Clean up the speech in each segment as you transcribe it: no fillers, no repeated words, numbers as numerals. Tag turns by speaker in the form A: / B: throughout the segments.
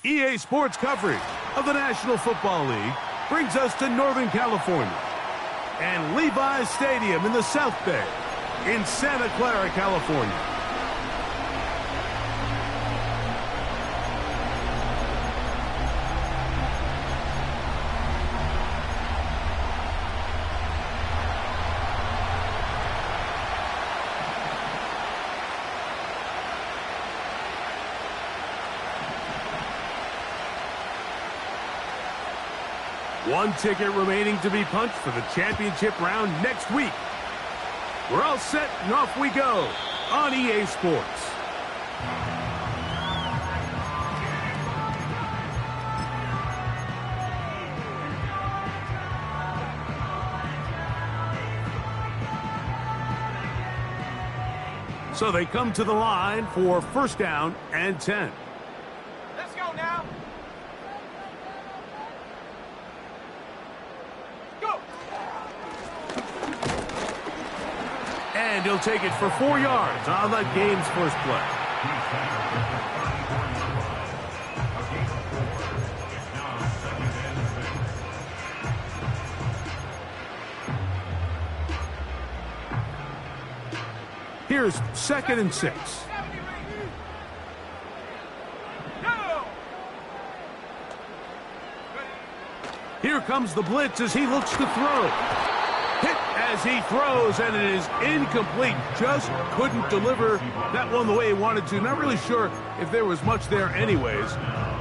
A: EA Sports coverage of the National Football League brings us to Northern California and Levi's Stadium in the South Bay in Santa Clara, California. One ticket remaining to be punched for the championship round next week. We're all set and off we go on EA Sports. So they come to the line for first down and 10.
B: Let's go now.
A: And he'll take it for 4 yards on the game's first play. Here's 2nd and 6. Here comes the blitz as he looks to throw. Hit as he throws, and it is incomplete. Just couldn't deliver that one the way he wanted to. Not really sure if there was much there anyways.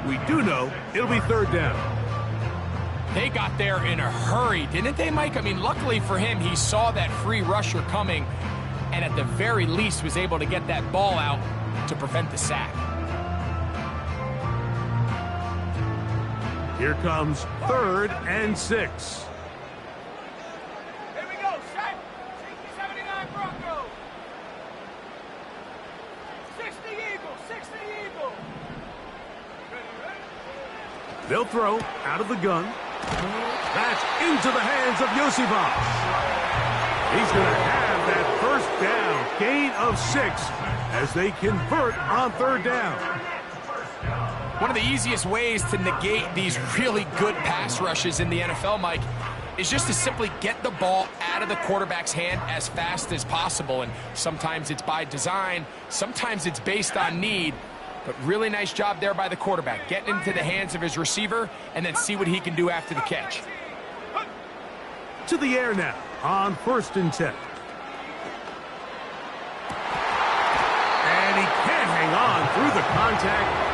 A: We do know it'll be 3rd down.
C: They got there in a hurry, didn't they, Mike? I mean, luckily for him, he saw that free rusher coming, and at the very least was able to get that ball out to prevent the sack.
A: Here comes 3rd and 6. They'll throw out of the gun. That's into the hands of Yosivas. He's going to have that first down, gain of 6, as they convert on 3rd down.
C: One of the easiest ways to negate these really good pass rushes in the NFL, Mike, is just to simply get the ball out of the quarterback's hand as fast as possible. And sometimes it's by design, sometimes it's based on need. But really nice job there by the quarterback, getting into the hands of his receiver and then see what he can do after the catch.
A: To the air now on 1st and 10. And he can't hang on through the contact.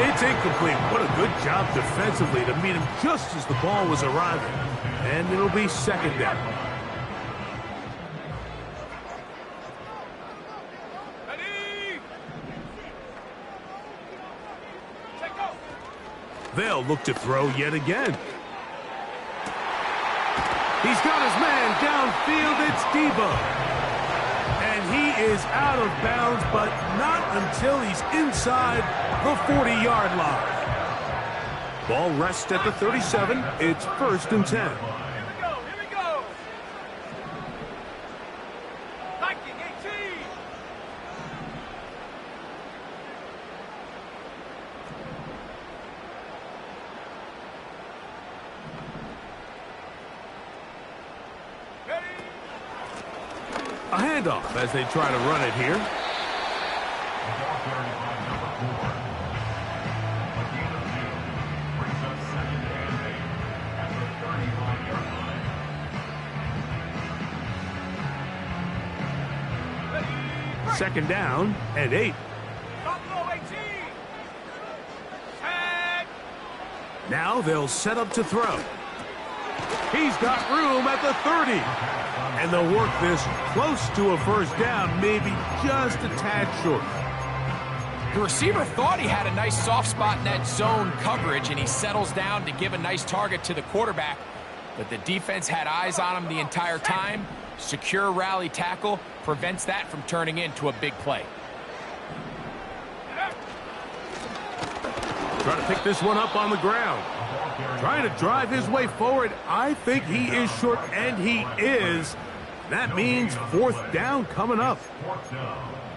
A: It's incomplete. What a good job defensively to meet him just as the ball was arriving. And it'll be 2nd down. They'll look to throw yet again. He's got his man downfield. It's Debo. And he is out of bounds, but not until he's inside the 40-yard line. Ball rests at the 37. It's 1st and 10. A handoff as they try to run it here. Second down and 8. Now they'll set up to throw. He's got room at the 30. And they'll work this close to a first down, maybe just a tad short.
C: The receiver thought he had a nice soft spot in that zone coverage, and he settles down to give a nice target to the quarterback. But the defense had eyes on him the entire time. Secure rally tackle prevents that from turning into a big play.
A: Trying to pick this one up on the ground. Trying to drive his way forward. I think he is short, and he is. That means 4th down coming up.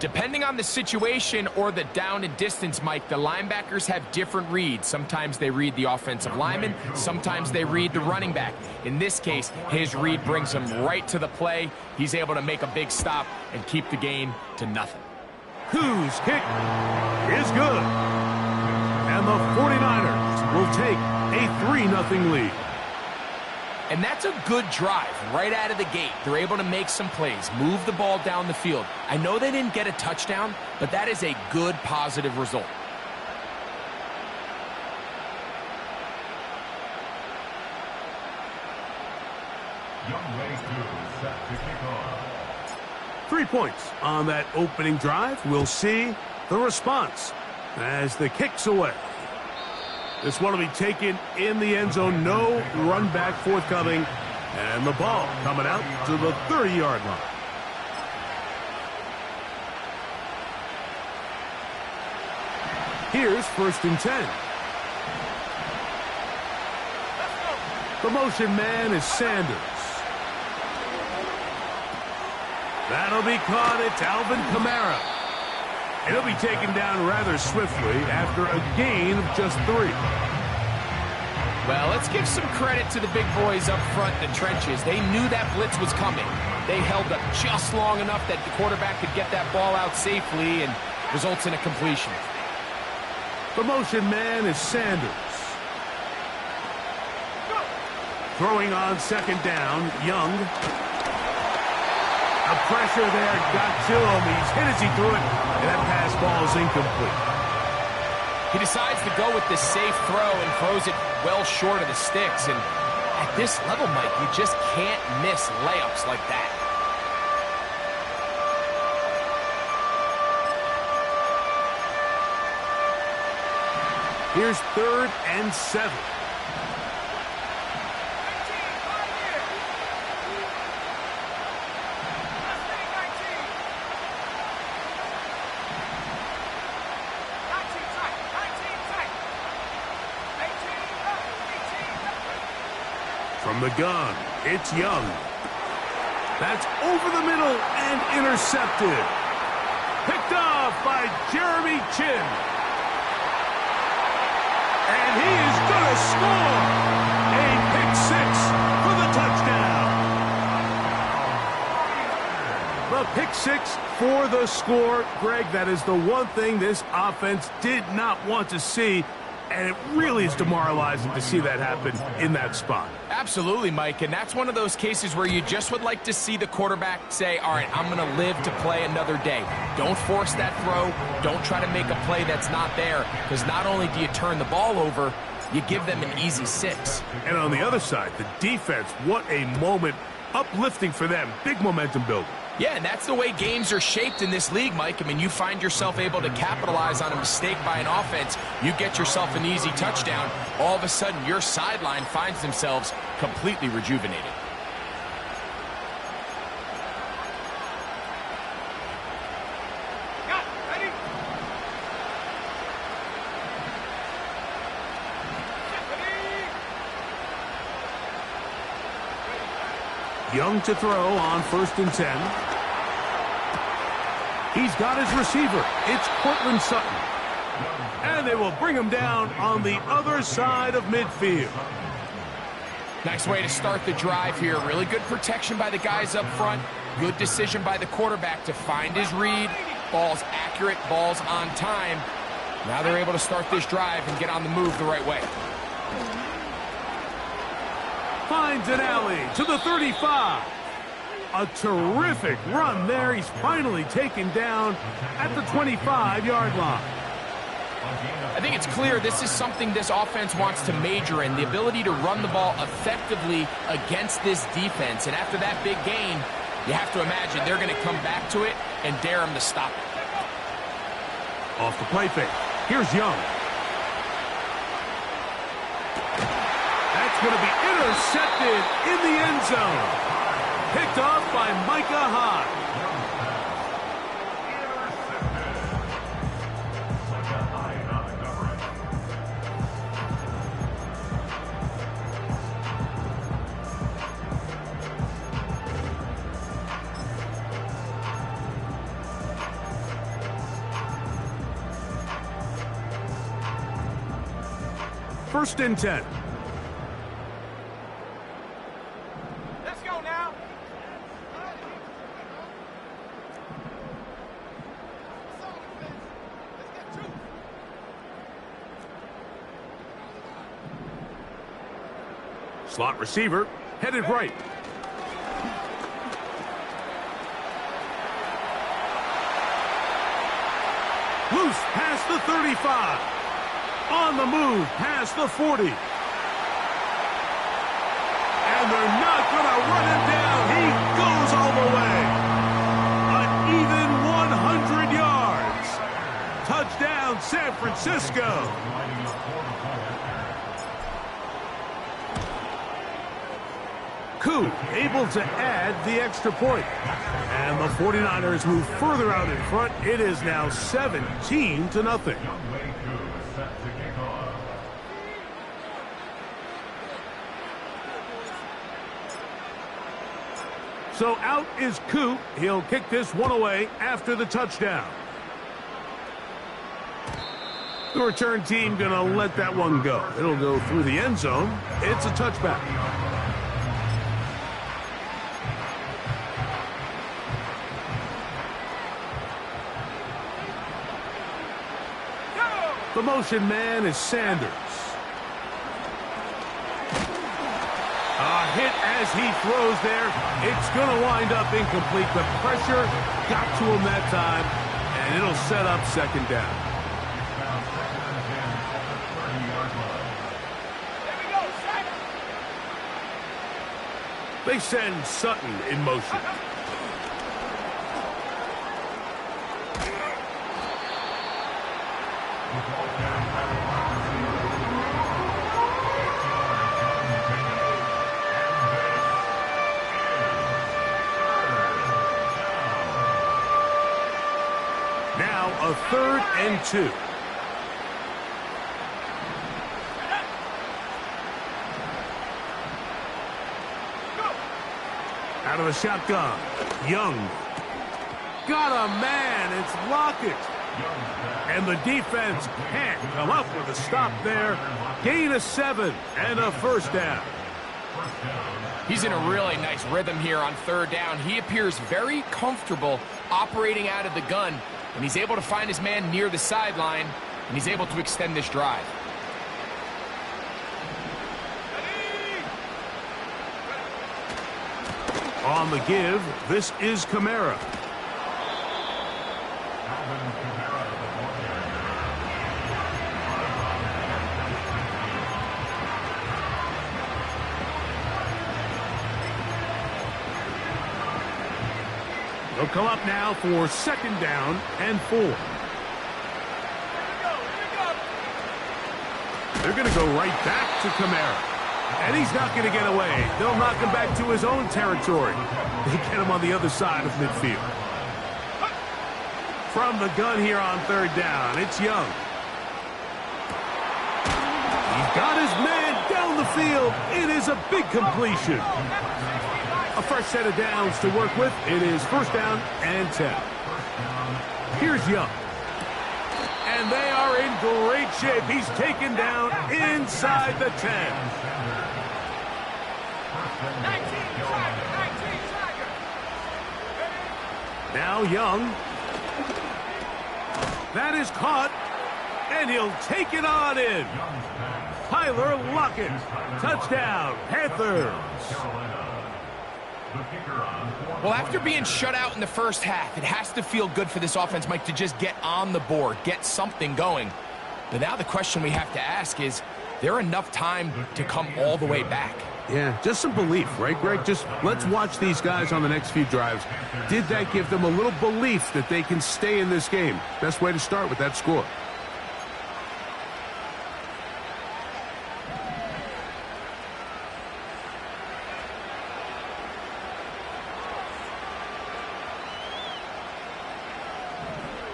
C: Depending on the situation or the down and distance, Mike, the linebackers have different reads. Sometimes they read the offensive lineman, sometimes they read the running back. In this case, his read brings him right to the play. He's able to make a big stop and keep the gain to nothing.
A: Whose kick is good. And the 49ers will take a 3-0 lead.
C: And that's a good drive right out of the gate. They're able to make some plays, move the ball down the field. I know they didn't get a touchdown, but that is a good, positive result.
D: Young Way 2 set to kick off.
A: 3 points on that opening drive. We'll see the response as the kick's away. This one will be taken in the end zone. No run back forthcoming. And the ball coming out to the 30-yard line. Here's 1st and 10. The motion man is Sanders. That'll be caught. It's Alvin Kamara. And he'll be taken down rather swiftly after a gain of just 3.
C: Well, let's give some credit to the big boys up front in the trenches. They knew that blitz was coming. They held up just long enough that the quarterback could get that ball out safely and results in a completion.
A: The motion man is Sanders. Throwing on 2nd down, Young. The pressure there got to him. He's hit as he threw it, and that pass ball is incomplete.
C: He decides to go with the safe throw and throws it well short of the sticks. And at this level, Mike, you just can't miss layups like that.
A: Here's 3rd and 7. From the gun, it's Young. That's over the middle and intercepted. Picked off by Jeremy Chin. And he is going to score. A pick 6 for the touchdown. The pick 6 for the score. Greg, that is the one thing this offense did not want to see. And it really is demoralizing to see that happen in that spot.
C: Absolutely, Mike, and that's one of those cases where you just would like to see the quarterback say, all right, I'm going to live to play another day. Don't force that throw. Don't try to make a play that's not there, because not only do you turn the ball over, you give them an easy 6.
A: And on the other side, the defense, what a moment, uplifting for them, big momentum building.
C: Yeah, and that's the way games are shaped in this league, Mike. I mean, you find yourself able to capitalize on a mistake by an offense. You get yourself an easy touchdown. All of a sudden, your sideline finds themselves completely rejuvenated.
A: Young to throw on 1st and 10. He's got his receiver. It's Cortland Sutton. And they will bring him down on the other side of midfield.
C: Nice way to start the drive here. Really good protection by the guys up front. Good decision by the quarterback to find his read. Ball's accurate, ball's on time. Now they're able to start this drive and get on the move the right way.
A: Finds an alley to the 35. A terrific run there. He's finally taken down at the 25-yard line.
C: I think it's clear this is something this offense wants to major in, the ability to run the ball effectively against this defense. And after that big gain, you have to imagine they're going to come back to it and dare him to stop it.
A: Off the play fake. Here's Young. That's going to be intercepted in the end zone. Picked off by Micah Hyde. first and 10.
B: Let's go now.
A: Slot receiver, headed right. Loose past the 35. On the move past the 40. And they're not going to run him down. He goes all the way. An even 100 yards. Touchdown, San Francisco. Koo able to add the extra point. And the 49ers move further out in front. It is now 17-0. So out is Koo. He'll kick this one away after the touchdown. The return team going to let that one go. It'll go through the end zone. It's a touchback. The motion man is Sanders. A hit as he throws there. It's going to wind up incomplete. The pressure got to him that time, and it'll set up second down. They send Sutton in motion. Now a 3rd and 2. Out of the shotgun, Young. Got a man, it's Lockett. And the defense can't come up with a stop there. Gain of 7 and a first down.
C: He's in a really nice rhythm here on 3rd down. He appears very comfortable operating out of the gun, and he's able to find his man near the sideline, and he's able to extend this drive.
A: On the give, this is Kamara. They'll come up now for 2nd down and 4. They're going to go right back to Kamara. And he's not going to get away. They'll knock him back to his own territory. They get him on the other side of midfield. From the gun here on 3rd down, it's Young. He's got his man down the field. It is a big completion. A fresh set of downs to work with. It is 1st down and 10. Here's Young. And they are in great shape. He's taken down inside the 10.
B: 19 Tiger.
A: Now Young. That is caught. And he'll take it on in. Tyler Lockett. Touchdown, Panthers.
C: Well, after being shut out in the first half, it has to feel good for this offense, Mike, to just get on the board, get something going. But now the question we have to ask is there enough time to come all the way back?
A: Yeah, just some belief, right, Greg? Just let's watch these guys on the next few drives. Did that give them a little belief that they can stay in this game? Best way to start with that score.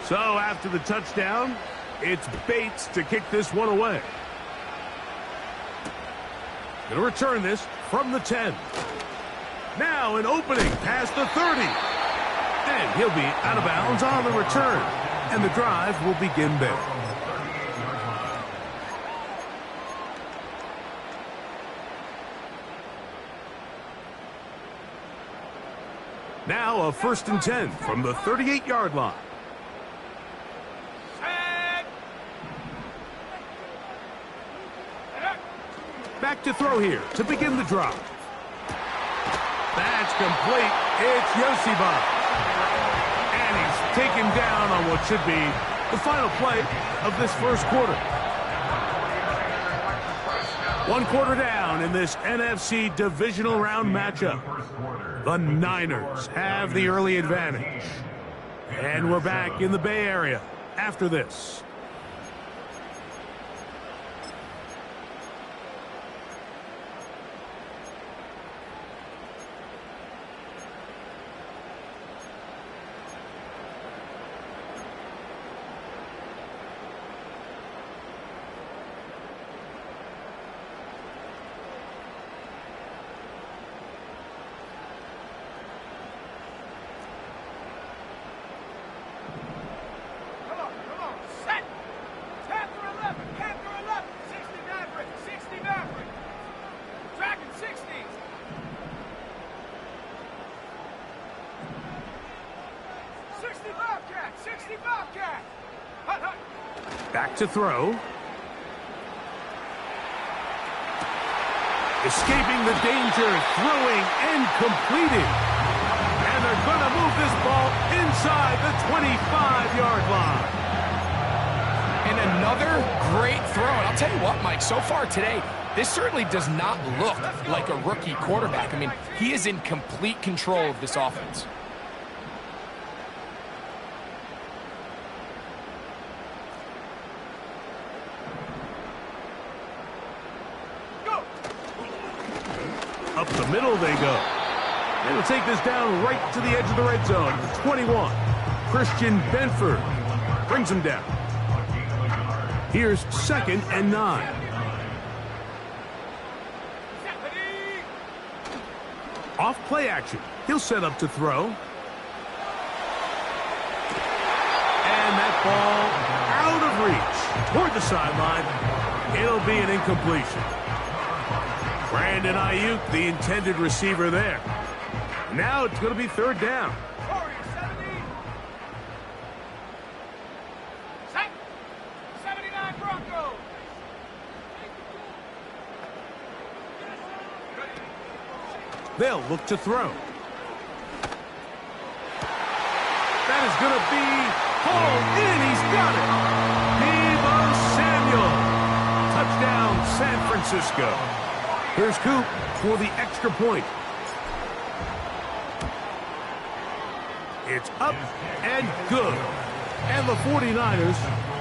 A: So after the touchdown, it's Bates to kick this one away. Going to return this from the 10. Now an opening past the 30. And he'll be out of bounds on the return. And the drive will begin there. Now a 1st and 10 from the 38-yard line. Back to throw here to begin the drive. That's complete. It's Yosiba. And he's taken down on what should be the final play of this first quarter. 1 quarter down in this NFC divisional round matchup. The Niners have the early advantage. And we're back in the Bay Area after this. Back to throw. Escaping the danger, throwing and completing. And they're going to move this ball inside the 25-yard line.
C: And another great throw. And I'll tell you what, Mike, so far today, this certainly does not look like a rookie quarterback. I mean, he is in complete control of this offense.
A: Up the middle they go. They will take this down right to the edge of the red zone. 21. Christian Benford brings him down. Here's 2nd and 9. Off play action. He'll set up to throw. And that ball out of reach. Toward the sideline. It'll be an incompletion. Brandon Ayuk, the intended receiver there. Now it's going to be 3rd down.
B: 79 Broncos.
A: They'll look to throw. That is going to be hauled in. He's got it. Deebo Samuel. Touchdown, San Francisco. Here's Coop for the extra point. It's up and good. And the 49ers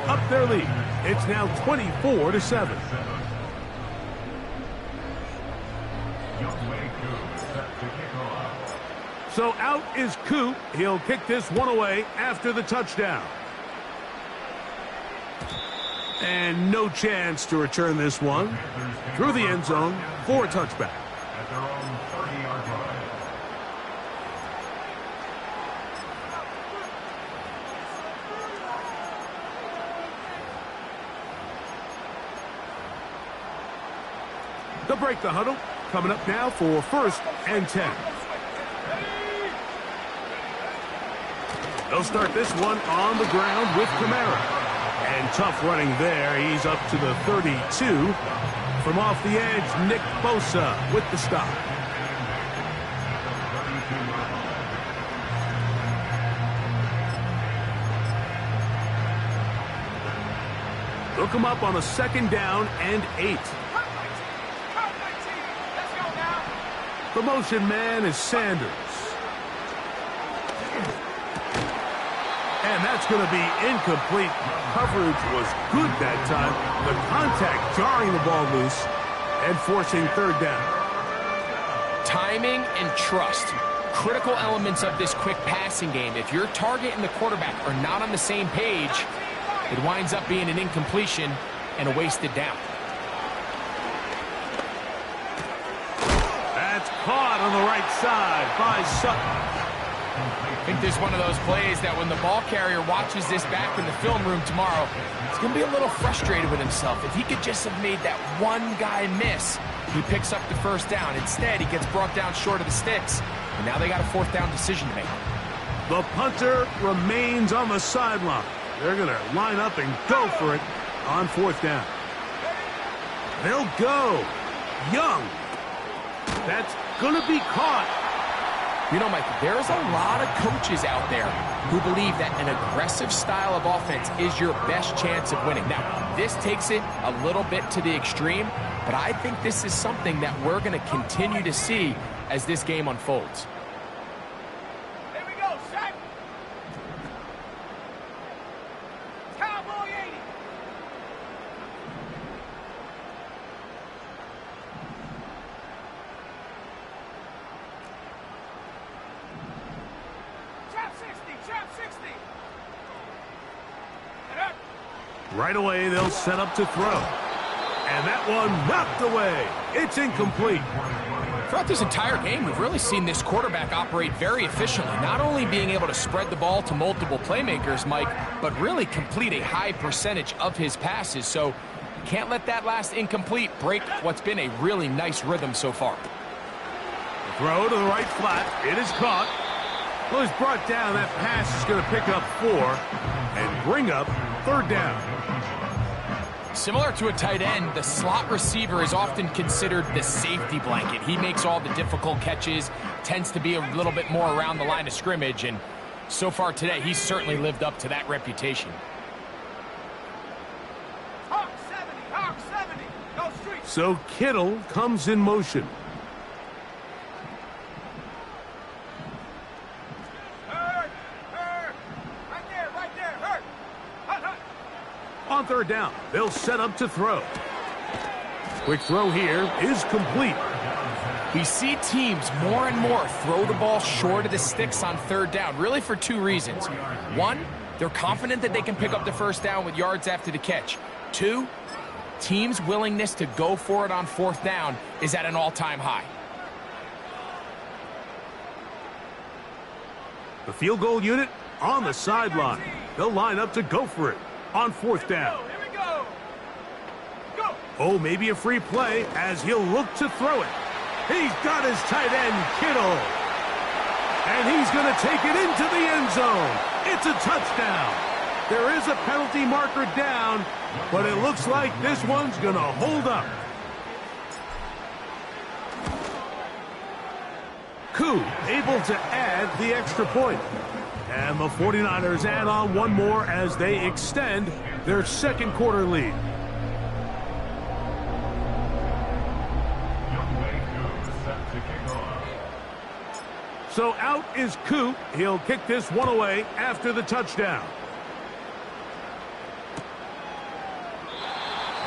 A: up their lead. It's now 24-7. So out is Coop. He'll kick this one away after the touchdown. And no chance to return this one through the end zone for a touchback.
D: At their own 30-yard line.
A: They'll break the huddle. Coming up now for 1st and 10. They'll start this one on the ground with Kamara. And tough running there. He's up to the 32. From off the edge, Nick Bosa with the stop. Look him up on a 2nd down and 8. The motion man is Sanders. And that's going to be incomplete. Coverage was good that time. The contact jarring the ball loose and forcing 3rd down.
C: Timing and trust. Critical elements of this quick passing game. If your target and the quarterback are not on the same page, it winds up being an incompletion and a wasted down.
A: That's caught on the right side by Sutton.
C: I think this is one of those plays that when the ball carrier watches this back in the film room tomorrow, he's going to be a little frustrated with himself. If he could just have made that one guy miss, he picks up the 1st down. Instead, he gets brought down short of the sticks, And now they got a fourth down decision to make.
A: The punter remains on the sideline. They're going to line up and go for it on fourth down. They'll go. Young. That's going to be caught.
C: You know, Mike, there's a lot of coaches out there who believe that an aggressive style of offense is your best chance of winning. Now, this takes it a little bit to the extreme, but I think this is something that we're going to continue to see as this game unfolds.
B: Here we go, set. Cowboy 80. Trap 60, trap 60. Get up.
A: Right away, they'll set up to throw. And that one knocked away. It's incomplete.
C: Throughout this entire game, we've really seen this quarterback operate very efficiently, not only being able to spread the ball to multiple playmakers, Mike, but really complete a high percentage of his passes. So can't let that last incomplete break what's been a really nice rhythm so far.
A: Throw to the right flat. It is caught. Well, he's brought down. That pass is going to pick up 4 and bring up third down.
C: Similar to a tight end, the slot receiver is often considered the safety blanket. He makes all the difficult catches, tends to be a little bit more around the line of scrimmage, and so far today, he's certainly lived up to that reputation.
B: Hawk 70, go street.
A: So Kittle comes in motion.
B: Hurt. Right there, hurt. Hut.
A: On third down, they'll set up to throw. Quick throw here is complete.
C: We see teams more and more throw the ball short of the sticks on third down, really for 2 reasons. 1, they're confident that they can pick up the first down with yards after the catch. 2, teams' willingness to go for it on fourth down is at an all-time high.
A: The field goal unit on the sideline. They'll line up to go for it on fourth down.
B: Here we go. Go.
A: Oh, maybe a free play as he'll look to throw it. He's got his tight end, Kittle. And he's going to take it into the end zone. It's a touchdown. There is a penalty marker down, but it looks like this one's going to hold up. Koo able to add the extra point. And the 49ers add on one more as they extend their second quarter lead. So out is Koo. He'll kick this one away after the touchdown.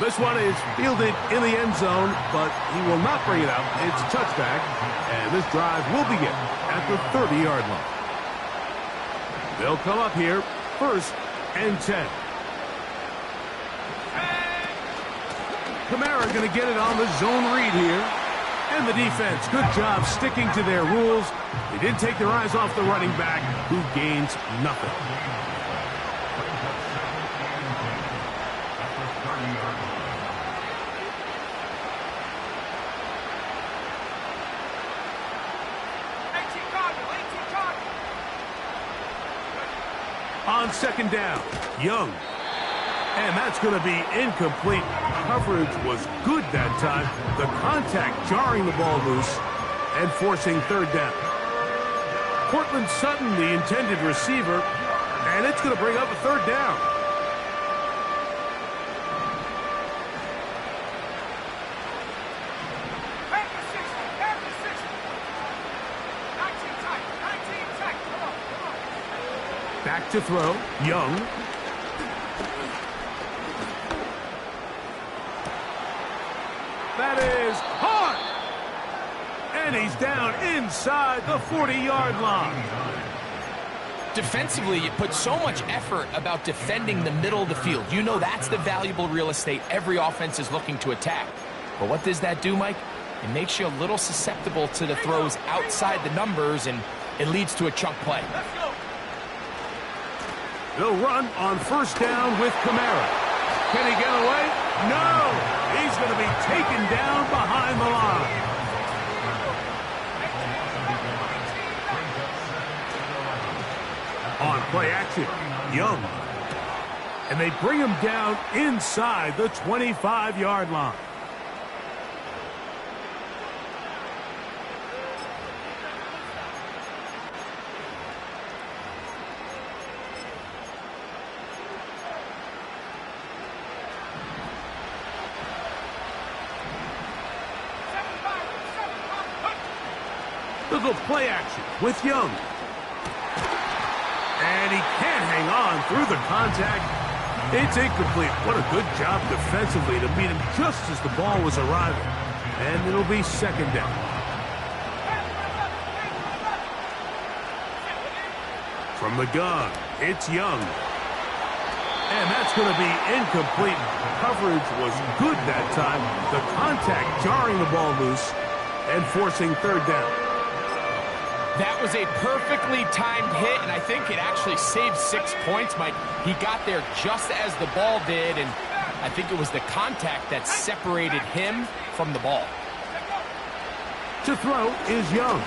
A: This one is fielded in the end zone, but he will not bring it out. It's a touchback, and this drive will begin at the 30-yard line. They'll come up here, 1st and 10. Kamara going to get it on the zone read here. And the defense, good job sticking to their rules. They didn't take their eyes off the running back, who gains nothing. On second down, Young. And that's going to be incomplete. Coverage was good that time. The contact jarring the ball loose and forcing third down. Cortland Sutton, the intended receiver, and it's going to bring up a third down.
B: Back to 60. 19 tight. Come on.
A: Back to throw, Young. That is hard. And he's down inside the 40-yard line.
C: Defensively, you put so much effort about defending the middle of the field. You know that's the valuable real estate every offense is looking to attack. But what does that do, Mike? It makes you a little susceptible to the throws outside the numbers, and it leads to a chunk play.
B: Let's go.
A: They'll run on first down with Kamara. Can he get away? No! He's going to be taken down behind the line. play action. Young. And they bring him down inside the 25-yard line. Little play action with Young. And he can't hang on through the contact. It's incomplete. What a good job defensively to beat him just as the ball was arriving. And it'll be second down. From the gun, it's Young. And that's going to be incomplete. Coverage was good that time. The contact jarring the ball loose and forcing third down.
C: That was a perfectly timed hit, and I think it actually saved 6 points, Mike. He got there just as the ball did, and I think it was the contact that separated him from the ball.
A: To throw is Young.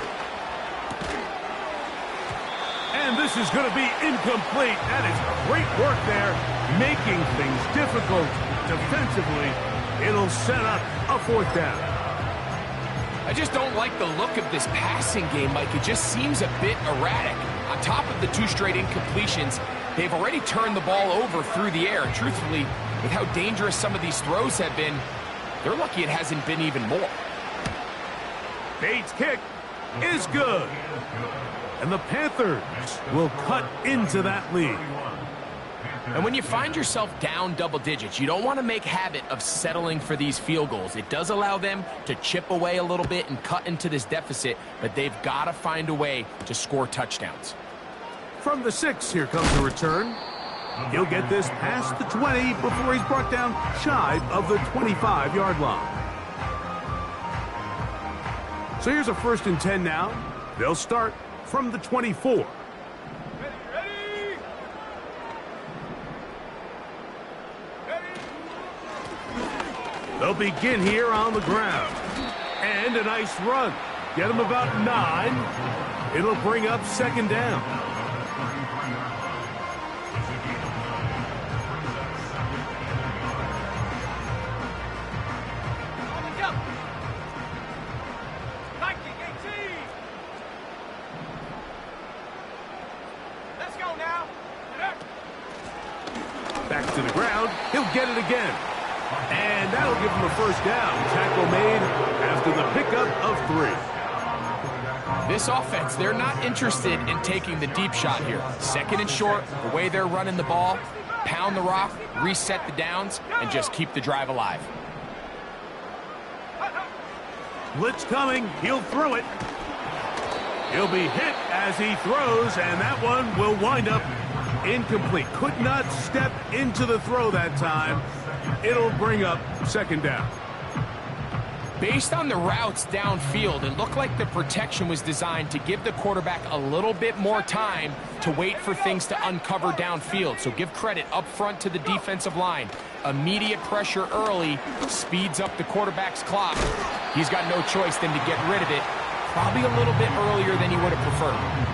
A: And this is going to be incomplete. That is great work there, making things difficult defensively. It'll set up a fourth down.
C: I just don't like the look of this passing game, Mike. It just seems a bit erratic. On top of the 2 straight incompletions, they've already turned the ball over through the air. Truthfully, with how dangerous some of these throws have been, they're lucky it hasn't been even more.
A: Bates' kick is good. And the Panthers will cut into that lead.
C: And when you find yourself down double digits, you don't want to make habit of settling for these field goals. It does allow them to chip away a little bit and cut into this deficit, but they've got to find a way to score touchdowns.
A: From the 6, here comes the return. He'll get this past the 20 before he's brought down shy of the 25-yard line. So here's a 1st and 10 now. They'll start from the 24. They'll begin here on the ground. And a nice run. Get them about 9. It'll bring up second down.
B: Let's go now.
A: Back to the ground. He'll get it again. And that'll give him a first down. Tackle made after the pickup of 3.
C: This offense, they're not interested in taking the deep shot here. 2nd and short, the way they're running the ball, pound the rock, reset the downs, and just keep the drive alive.
A: Blitz coming. He'll throw it. He'll be hit as he throws, and that one will wind up incomplete. Could not step into the throw that time. It'll bring up second down.
C: Based on the routes downfield, it looked like the protection was designed to give the quarterback a little bit more time to wait for things to uncover downfield. So give credit up front to the defensive line. Immediate pressure early speeds up the quarterback's clock. He's got no choice than to get rid of it, probably a little bit earlier than he would have preferred.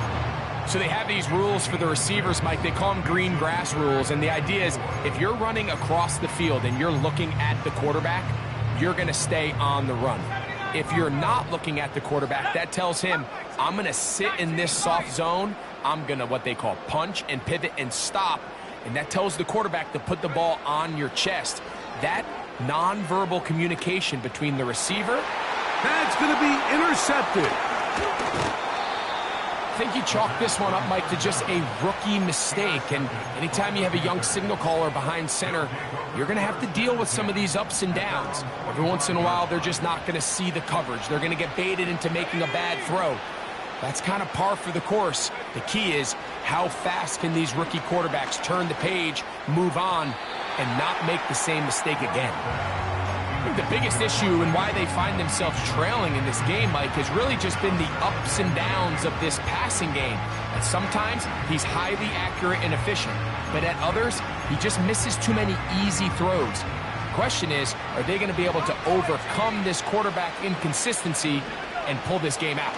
C: So they have these rules for the receivers, Mike. They call them green grass rules. And the idea is if you're running across the field and you're looking at the quarterback, you're going to stay on the run. If you're not looking at the quarterback, that tells him, I'm going to sit in this soft zone. I'm going to what they call punch and pivot and stop. And that tells the quarterback to put the ball on your chest. That nonverbal communication between the receiver.
A: That's going to be intercepted.
C: I think you chalk this one up, Mike, to just a rookie mistake. And anytime you have a young signal caller behind center, you're going to have to deal with some of these ups and downs. Every once in a while, they're just not going to see the coverage. They're going to get baited into making a bad throw. That's kind of par for the course. The key is how fast can these rookie quarterbacks turn the page, move on, and not make the same mistake again. I think the biggest issue and why they find themselves trailing in this game, Mike, has really just been the ups and downs of this passing game. And sometimes he's highly accurate and efficient, but at others, he just misses too many easy throws. The question is, are they going to be able to overcome this quarterback inconsistency and pull this game out?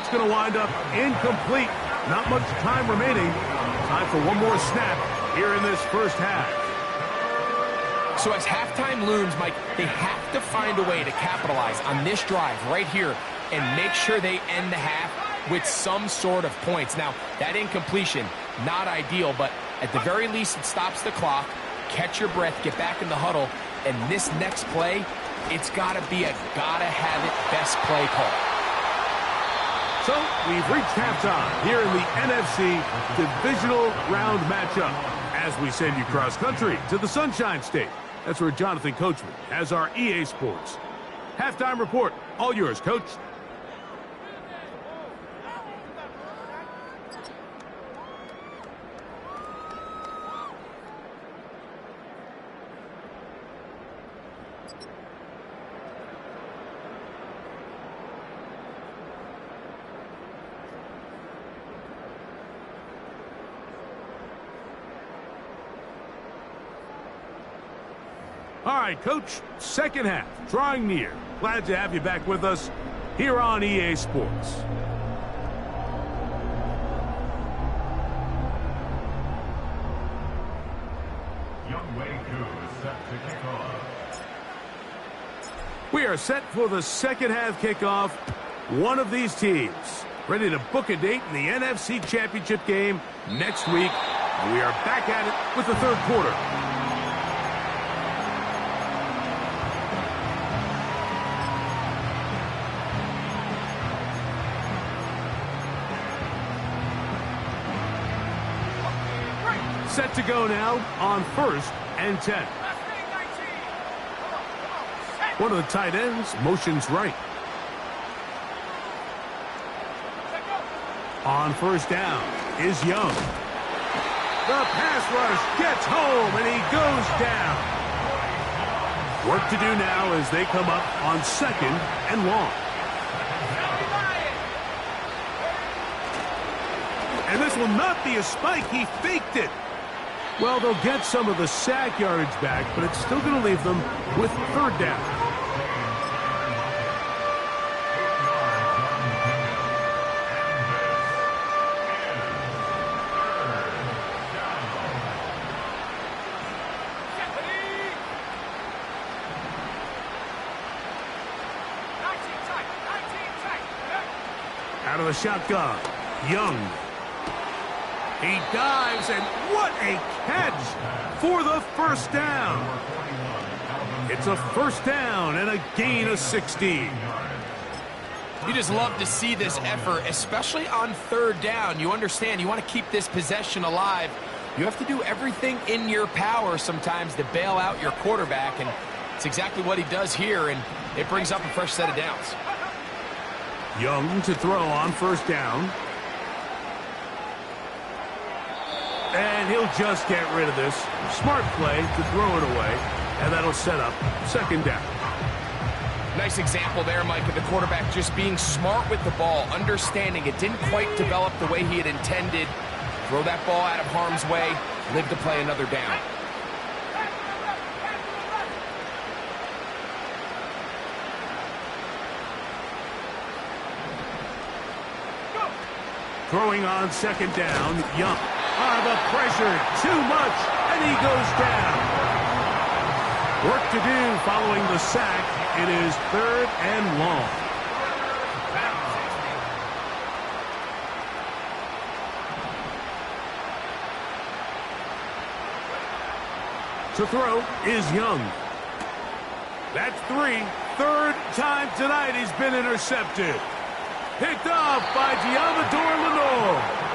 A: That's going to wind up incomplete. Not much time remaining. Time for one more snap here in this first half.
C: So as halftime looms, Mike, they have to find a way to capitalize on this drive right here and make sure they end the half with some sort of points. Now, that incompletion, not ideal, but at the very least, it stops the clock. Catch your breath, get back in the huddle, and this next play, it's got to be a gotta-have-it best play call.
A: So, we've reached halftime here in the NFC Divisional Round matchup as we send you cross-country to the Sunshine State. That's where Jonathan Coachman has our EA Sports halftime report. All yours, Coach. All right, Coach, second half, drawing near. Glad to have you back with us here on EA Sports. We are set for the second half kickoff. One of these teams ready to book a date in the NFC Championship game next week. And we are back at it with the third quarter. Set to go now on 1st and 10. One of the tight ends motions right. On 1st down is Young. The pass rush gets home and he goes down. Work to do now as they come up on 2nd and long. And this will not be a spike. He faked it. Well, they'll get some of the sack yardage back, but it's still going to leave them with 3rd down. Out of the shotgun, Young. He dives, and what a catch for the 1st down. It's a 1st down and a gain of 16.
C: You just love to see this effort, especially on 3rd down. You understand, you want to keep this possession alive. You have to do everything in your power sometimes to bail out your quarterback, and it's exactly what he does here, and it brings up a fresh set of downs.
A: Young to throw on 1st down. And he'll just get rid of this. Smart play to throw it away, and that'll set up 2nd down.
C: Nice example there, Mike, of the quarterback just being smart with the ball, understanding it didn't quite develop the way he had intended. Throw that ball out of harm's way, live to play another down.
A: Throwing on 2nd down, Young. The pressure, too much, and he goes down. Work to do following the sack. It is 3rd and long. To throw is Young. That's 3. 3rd time tonight he's been intercepted. Picked off by Giamador Lenore.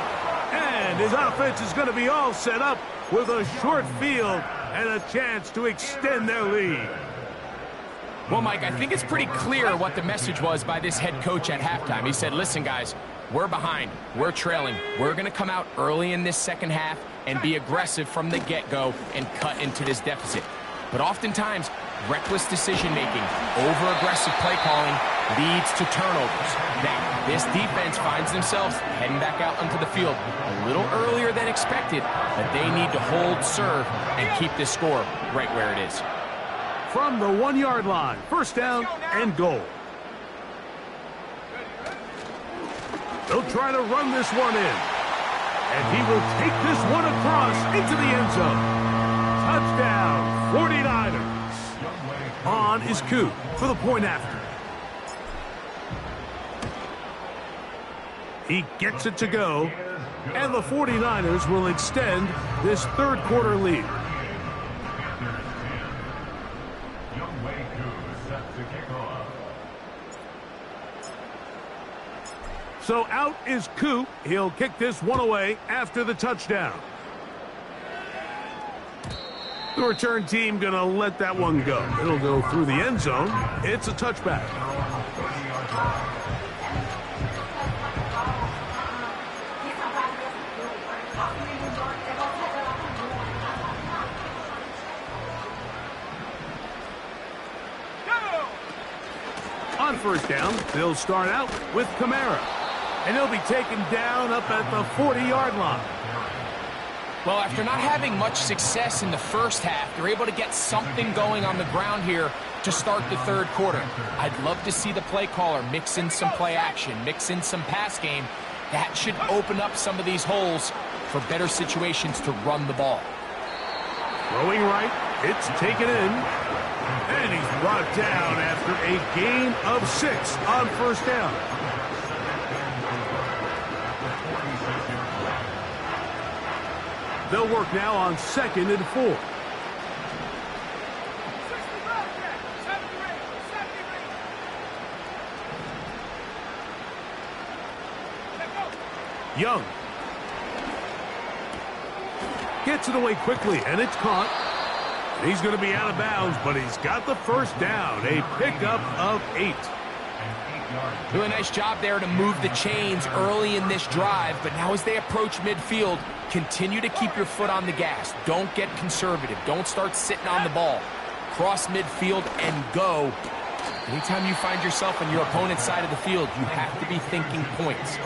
A: And his offense is going to be all set up with a short field and a chance to extend their lead.
C: Well, Mike, I think it's pretty clear what the message was by this head coach at halftime. He said, listen, guys, we're behind. We're trailing. We're going to come out early in this second half and be aggressive from the get-go and cut into this deficit. But oftentimes, reckless decision-making, over-aggressive play calling leads to turnovers. Now, this defense finds themselves heading back out onto the field a little earlier than expected, but they need to hold serve and keep this score right where it is.
A: From the 1-yard line, 1st down and goal. They'll try to run this one in. And he will take this one across into the end zone. Touchdown, 49ers. On is Coop for the point after. He gets it to go, and the 49ers will extend this third quarter lead. So out is Coop. He'll kick this one away after the touchdown. The return team going to let that one go. It'll go through the end zone. It's a touchback. On first down, they'll start out with Kamara. And he'll be taken down up at the 40-yard line.
C: Well, after not having much success in the first half, they're able to get something going on the ground here to start the third quarter. I'd love to see the play caller mix in some play action, mix in some pass game. That should open up some of these holes for better situations to run the ball.
A: Throwing right, it's taken in. And he's brought down after a gain of 6 on first down. They'll work now on 2nd and 4. Young gets it away quickly, and it's caught. He's going to be out of bounds, but he's got the first down. A pickup of 8.
C: Really nice job there to move the chains early in this drive, but now as they approach midfield, continue to keep your foot on the gas. Don't get conservative. Don't start sitting on the ball. Cross midfield and go. Anytime you find yourself on your opponent's side of the field, you have to be thinking points.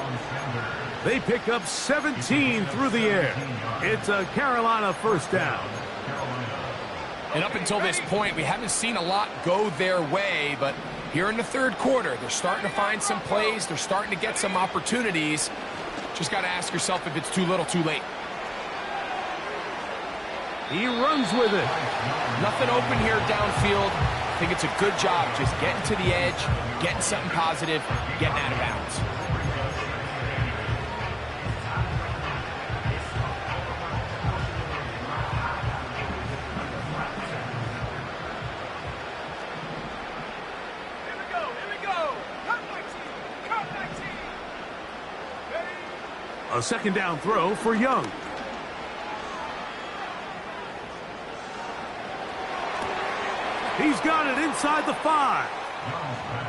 A: They pick up 17 through the air. It's a Carolina first down.
C: And up until this point, we haven't seen a lot go their way, but here in the third quarter, they're starting to find some plays. They're starting to get some opportunities. Just got to ask yourself if it's too little, too late.
A: He runs with it.
C: Nothing open here downfield. I think it's a good job just getting to the edge, getting something positive, getting out of bounds.
A: A second down throw for Young. He's got it inside the 5.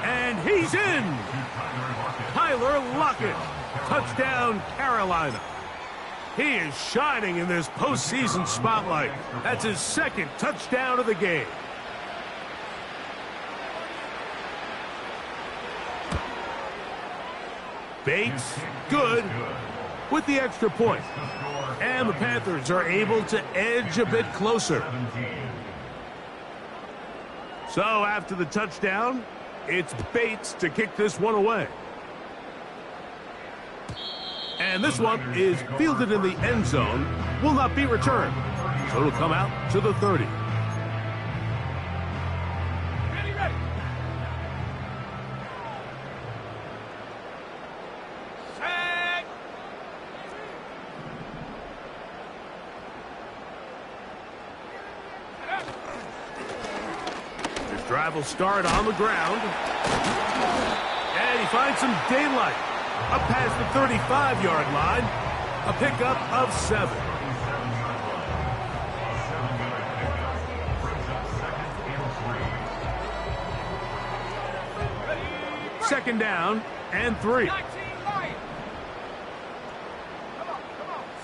A: And he's in. Tyler Lockett. Touchdown, Carolina. He is shining in this postseason spotlight. That's his 2nd touchdown of the game. Bates, good, with the extra point. And the Panthers are able to edge a bit closer. So after the touchdown, it's Bates to kick this one away. And this one is fielded in the end zone, will not be returned. So it'll come out to the 30.
B: Ready. Set.
A: This drive will start on the ground. And he finds some daylight. Up past the 35-yard line. A pickup of 7. Second down and 3.
B: 19 Lions. Come on.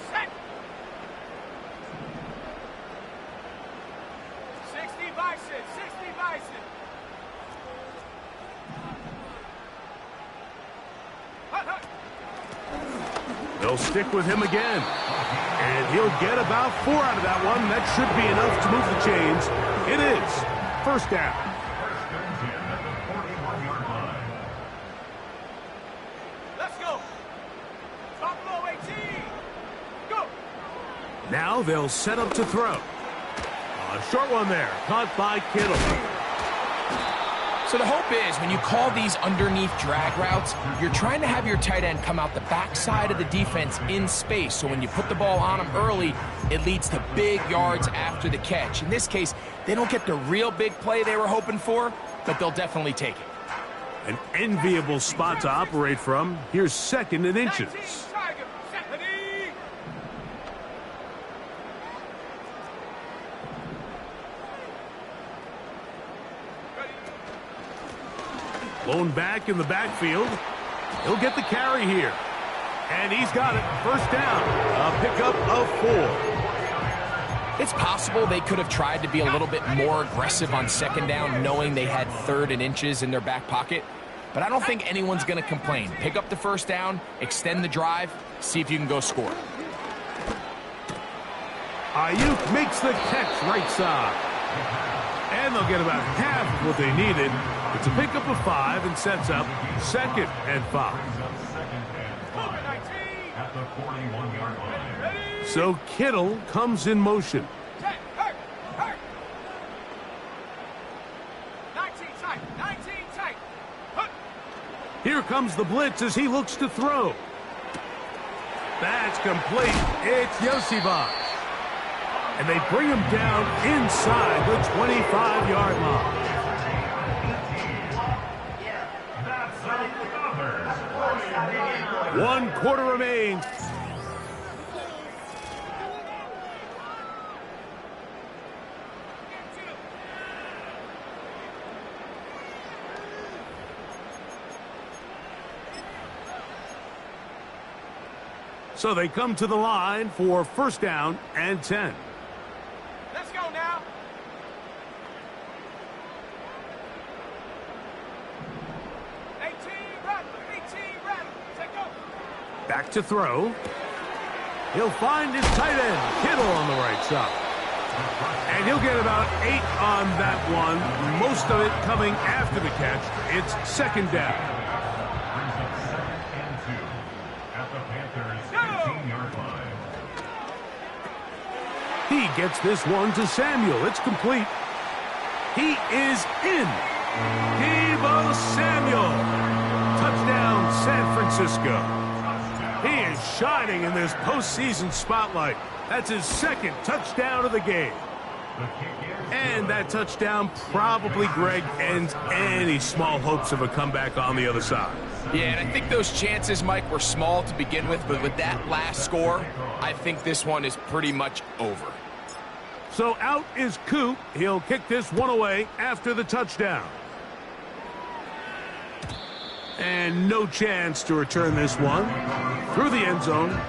B: Set. 60 Bison.
A: They'll stick with him again. And he'll get about 4 out of that one. That should be enough to move the chains. It is. First down.
B: Let's go.
A: Now they'll set up to throw. A short one there, caught by Kittle.
C: So the hope is when you call these underneath drag routes, you're trying to have your tight end come out the backside of the defense in space. So when you put the ball on him early, it leads to big yards after the catch. In this case, they don't get the real big play they were hoping for, but they'll definitely take it.
A: An enviable spot to operate from. Here's 2nd and inches.
B: 19 Tiger, Stephanie.
A: Blown back in the backfield. He'll get the carry here. And he's got it. 1st down. A pickup of 4.
C: It's possible they could have tried to be a little bit more aggressive on 2nd down, knowing they had 3rd and inches in their back pocket. But I don't think anyone's going to complain. Pick up the 1st down, extend the drive, see if you can go score.
A: Ayuk makes the catch right side. And they'll get about half of what they needed. It's a pickup of 5 and sets up 2nd and 5.
D: At the 41-yard line.
A: So Kittle comes in motion.
B: 10, hurt. 19 tight, 19 tight. Hut.
A: Here comes the blitz as he looks to throw. That's complete. It's Yosibach. And they bring him down inside the 25-yard line. One quarter remains. So they come to the line for 1st down and 10.
B: Let's go now.
A: Back to throw. He'll find his tight end, Kittle, on the right side. And he'll get about 8 on that one, most of it coming after the catch. It's 2nd down.
D: Brings up 2nd and 2 at the Panthers' 18-yard line.
A: He gets this one to Samuel. It's complete. He is in. Deebo Samuel. Touchdown, San Francisco. He is shining in this postseason spotlight. That's his 2nd touchdown of the game. And that touchdown probably, Greg, ends any small hopes of a comeback on the other side.
C: Yeah, and I think those chances, Mike, were small to begin with, but with that last score, I think this one is pretty much over.
A: So out is Coop. He'll kick this one away after the touchdown. And no chance to return this one through the end zone